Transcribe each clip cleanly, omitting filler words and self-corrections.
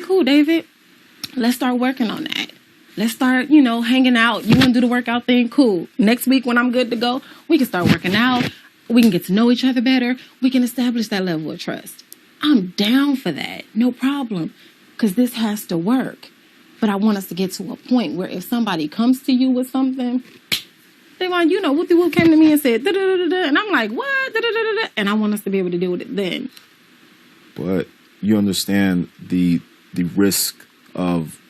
cool, David. Let's start working on that. Let's start, you know, hanging out. You want to do the workout thing? Cool. Next week when I'm good to go, we can start working out. We can get to know each other better. We can establish that level of trust. I'm down for that. No problem. Because this has to work. But I want us to get to a point where if somebody comes to you with something, they want, you know, whoop came to me and said, da-da-da-da-da. And I'm like, what? Da-da-da-da-da. And I want us to be able to deal with it then. But you understand the risk of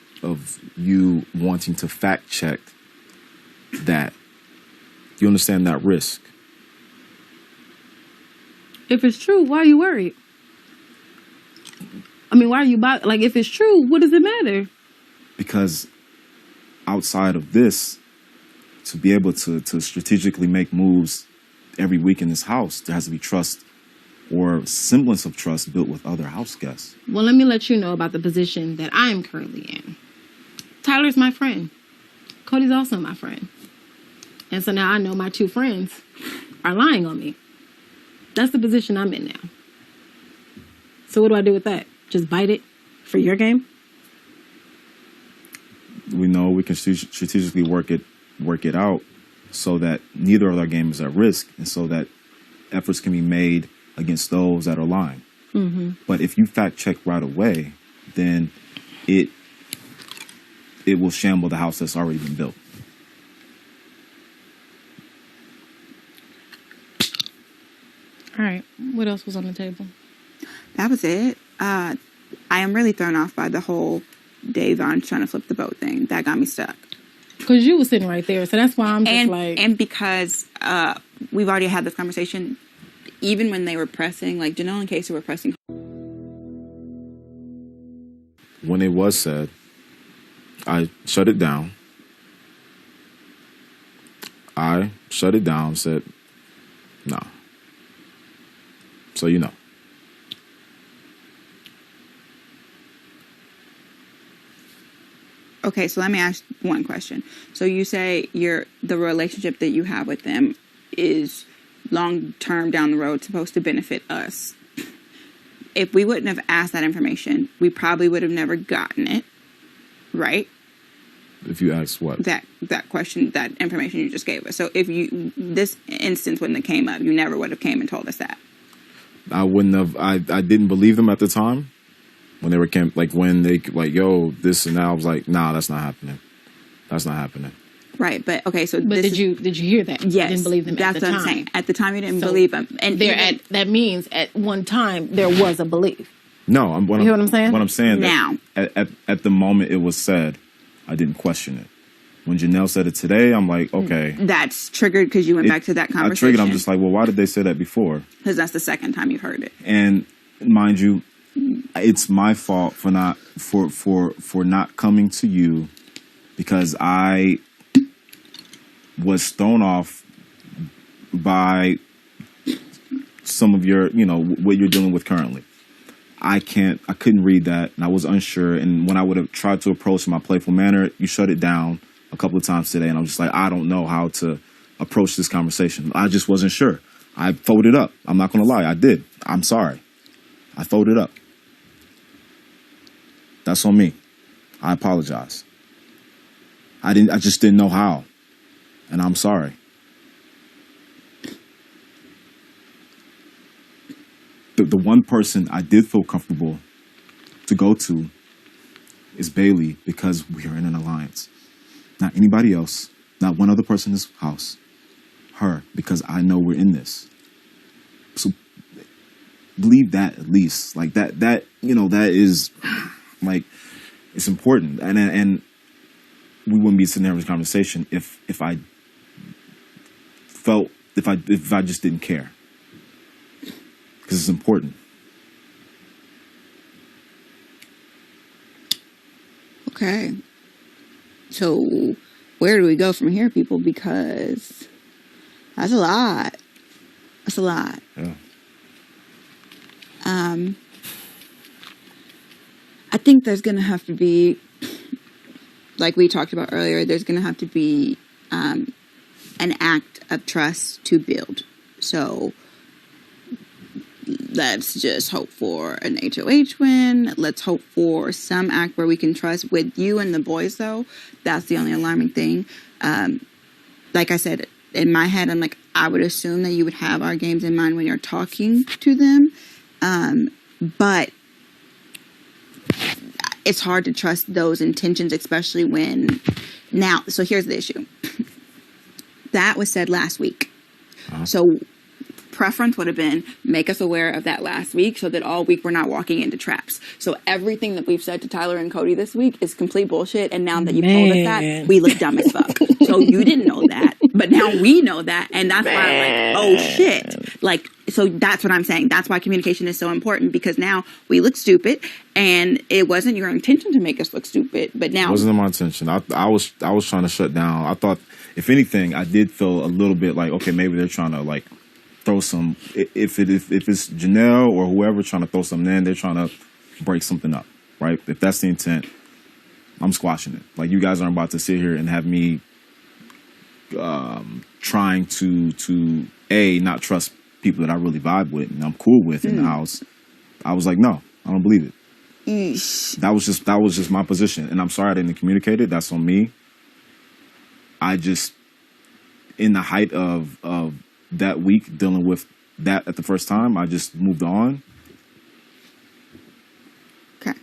you wanting to fact check that. You understand that risk. If it's true, why are you worried? I mean, why are you like, if it's true, what does it matter? Because outside of this, to be able to strategically make moves every week in this house, there has to be trust or semblance of trust built with other house guests. Well, let me let you know about the position that I am currently in. Tyler's my friend. Cody's also my friend. And so now I know my two friends are lying on me. That's the position I'm in now. So what do I do with that? Just bite it for your game? We know we can strategically work it out so that neither of our game is at risk and so that efforts can be made against those that are lying. Mm-hmm. But if you fact check right away, then it will shamble the house that's already been built. All right. What else was on the table? That was it. I am really thrown off by the whole Davon trying to flip the boat thing. That got me stuck. Because you were sitting right there, so that's why I'm just like... And because we've already had this conversation, even when they were pressing, like Janelle and Casey were pressing. When it was said, I shut it down. Said, no. So you know. Okay, so let me ask one question. So you say the relationship that you have with them is long term down the road supposed to benefit us. If we wouldn't have asked that information, we probably would have never gotten it, right? If you ask what? That question, that information you just gave us. So if this instance wouldn't have came up, you never would have came and told us that. I wouldn't have. I didn't believe them at the time when they were when they like, yo, this and that. I was like, nah, that's not happening. That's not happening. Right, but okay, so but did you hear that? Yes, you didn't believe them that's at the what time. I'm saying. At the time, you didn't believe them, and that means at one time there was a belief. No, you hear what I'm saying? What I'm saying now, at the moment it was said, I didn't question it. When Janelle said it today, I'm like, okay. That's triggered because you went back to that conversation. I triggered. I'm just like, well, why did they say that before? Because that's the second time you've heard it. And mind you, it's my fault for not coming to you because I was thrown off by some of your, what you're dealing with currently. I couldn't read that, and I was unsure. And when I would have tried to approach in my playful manner, you shut it down a couple of times today, and I'm just like, I don't know how to approach this conversation. I just wasn't sure. I folded up. I'm not going to lie. I did. I'm sorry. I folded up. That's on me. I apologize. I just didn't know how, and I'm sorry. The one person I did feel comfortable to go to is Bailey because we are in an alliance. Not anybody else, not one other person in this house. Her, because I know we're in this. So believe that at least. Like that that is like it's important. And we wouldn't be sitting there having this conversation if I felt if I just didn't care. Because it's important. Okay. So where do we go from here, people? Because that's a lot. That's a lot. Yeah. I think there's going to have to be, like we talked about earlier, there's going to have to be an act of trust to build. So let's just hope for an HOH win. Let's hope for some act where we can trust. With you and the boys, though, that's the only alarming thing. Like I said, in my head, I'm like, I would assume that you would have our games in mind when you're talking to them. But it's hard to trust those intentions, especially when now. So here's the issue. That was said last week. So preference would have been make us aware of that last week so that all week we're not walking into traps. So everything that we've said to Tyler and Cody this week is complete bullshit. And now that you've told us that, we look dumb as fuck. So you didn't know that, but now we know that. And that's why I'm like, oh shit. Like, so that's what I'm saying. That's why communication is so important, because now we look stupid and it wasn't your intention to make us look stupid, but now It wasn't my intention. I was trying to shut down. I thought, if anything, I did feel a little bit like, okay, maybe they're trying to like throw some, if it's Janelle or whoever trying to throw something in, they're trying to break something up, right? If that's the intent, I'm squashing it. Like, you guys aren't about to sit here and have me trying to not trust people that I really vibe with and I'm cool with in the house. I was like, no, I don't believe it. That was just my position, and I'm sorry I didn't communicate it. That's on me. I just, in the height of that week dealing with that at the first time, I just moved on. Okay.